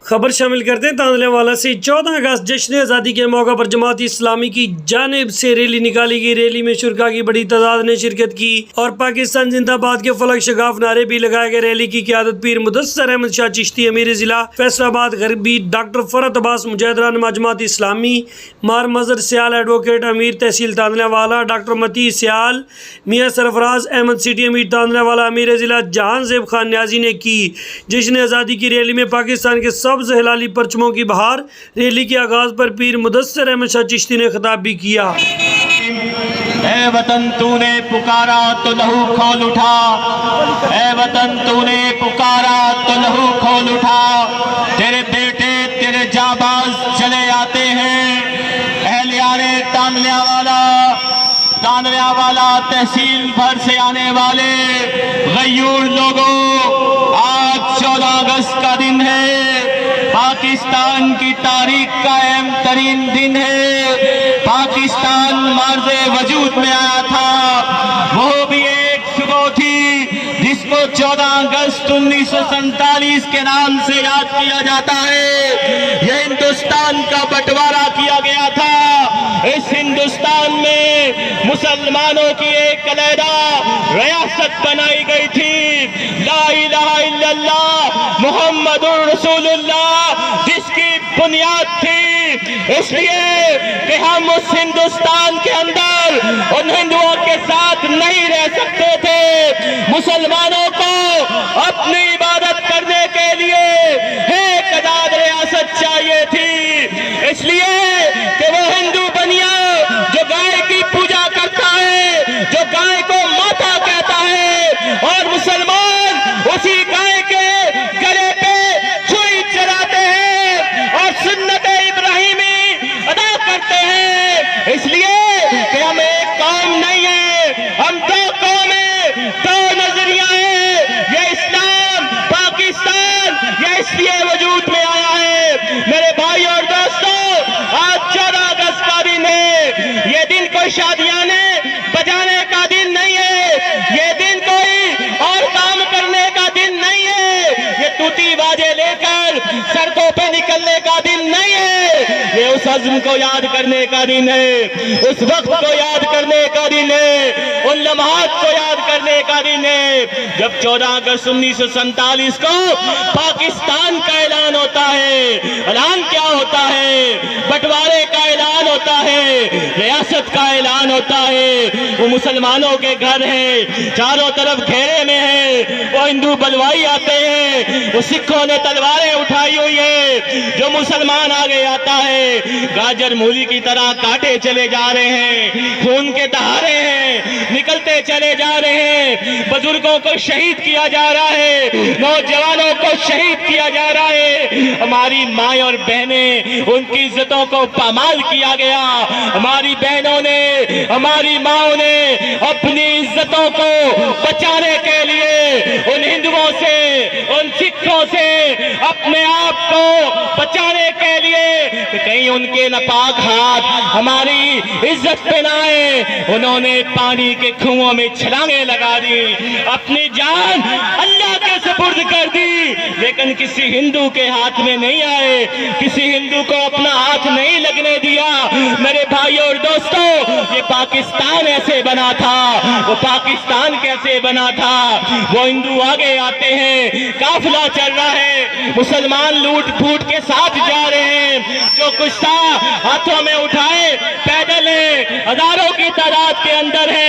خبر شامل کرتے ہیں تاندلے والا سے 14 اگست جشن آزادی کے موقع پر جماعت اسلامی کی جانب سے ریلی نکالی گئی۔ ریلی میں شرکاء کی بڑی تعداد نے شرکت کی اور پاکستان زندہ باد کے فلک شگاف نعرے بھی لگائے گئے۔ ریلی کی قیادت پیر مدثر احمد شاہ چشتی، امیر ضلع فیصل آباد غربی، ڈاکٹر فرحت عباس مجاہد رہنما جماعت اسلامی، مار مظہر سیال ایڈوکیٹ، امیر تحصیل تاندلے والا ڈاکٹر متی سیال، میاں سرفراز احمد سٹی امیر تاندلے والا، امیر ضلع جہان زیب خان نیازی نے کی۔ جشن آزادی کی ریلی میں پاکستان کے سبز ہلالی پرچموں کی بہار۔ ریلی کے آغاز پر پیر مدثر احمد شاہ چشتی نے خطاب بھی کیا۔ اے وطن تو نے پکارا تو لہو کھول اٹھا، اے وطن تو نے پکارا تو لہو کھول اٹھا، تیرے بیٹے تیرے جانباز چلے آتے ہیں۔ اہلیارے تاندلے والا تحصیل بھر سے آنے والے غیور لوگوں، آج 14 اگست کا دن ہے، پاکستان کی تاریخ کا اہم ترین دن ہے۔ پاکستان مارز وجود میں آیا تھا، وہ بھی ایک صبح تھی جس کو 14 اگست 1947 کے نام سے یاد کیا جاتا ہے۔ یہ ہندوستان کا بٹوارا کیا گیا تھا۔ اس ہندوستان میں مسلمانوں کی ایک علیحدہ ریاست بنائی گئی تھی، لا الہ الا اللہ محمد رسول اللہ، جس کی بنیاد تھی اس لیے کہ ہم اس ہندوستان کے اندر ان ہندوؤں کے ساتھ نہیں رہ سکتے تھے۔ مسلمانوں کو اپنی عبادت کرنے کے لیے ایک آزاد ریاست چاہیے تھی، اس لیے کہ وہ ہندو بنیا جو گائے کی پوجا کرتا ہے، جو گائے کو ماتا کہتا ہے، اور مسلمان اسی گائے کے گلے پہ چھری چلاتے ہیں اور سنت ابراہیمی ادا کرتے ہیں۔ اس لیے کہ ہم ایک قوم نہیں ہے، ہم دو قوم ہیں، دو نظریہ ہے۔ یہ اسلام پاکستان یہ اس لیے وجود میں آیا ہے۔ میرے بھائی اور دوستوں، آج 14 اگست کا دن ہے۔ یہ دن کوئی شادیانے بجانے کا دن نہیں ہے، یہ دن کوئی اور کام کرنے کا دن نہیں ہے، یہ توتی باجے لے کر سڑکوں پہ نکلنے کا دن نہیں ہے۔ یہ اس عزم کو یاد کرنے کا دن ہے، اس وقت کو یاد کرنے کا دن ہے، ان لمحات کو یاد کرنے کا دن ہے جب 14 اگست 1947 کو پاکستان کا اعلان ہوتا ہے۔ اعلان کیا ہوتا ہے؟ بٹوارے کا اعلان ہوتا ہے، ریاست کا اعلان ہوتا ہے۔ وہ مسلمانوں کے گھر ہیں، چاروں طرف گھیرے میں ہیں، وہ ہندو بلوائی آتے ہیں، وہ سکھوں نے تلواریں اٹھائی ہوئی ہیں، جو مسلمان آگے آتا ہے گاجر مولی کی طرح کاٹے چلے جا رہے ہیں، خون کے دہارے ہیں، نکلتے چلے جا رہے ہیں، بزرگوں کو شہید کیا جا رہا ہے، نوجوانوں کو شہید کیا جا رہا ہے، ہماری مائیں اور بہنیں ان کی عزتوں کو پامال کیا گیا۔ ہماری بہنوں نے، ہماری ماؤں نے اپنی عزتوں کو بچانے کے لیے ان ہندوؤں سے، ان سکھوں سے اپنے آپ کو بچانے کے لیے کہ کہیں ان کے ناپاک ہاتھ ہماری عزت پہ نہ آئے، انہوں نے پانی کے کنویں میں چھلانگیں لگا دی، اپنی جان اللہ کے سپرد کر دی، لیکن کسی ہندو کے ہاتھ میں نہیں آئے، کسی ہندو کو اپنا ہاتھ نہیں لگنے دیا۔ میرے بھائیوں اور دوستوں، یہ پاکستان ایسے بنا تھا، وہ پاکستان کیسے بنا تھا؟ وہ ہندو آگے آتے ہیں، قافلہ چل رہا ہے، مسلمان لوٹ پھوٹ کے ساتھ جا رہے ہیں، جو کچھ تھا ہاتھوں میں اٹھائے پیدل ہیں، ہزاروں کی تعداد کے اندر ہے۔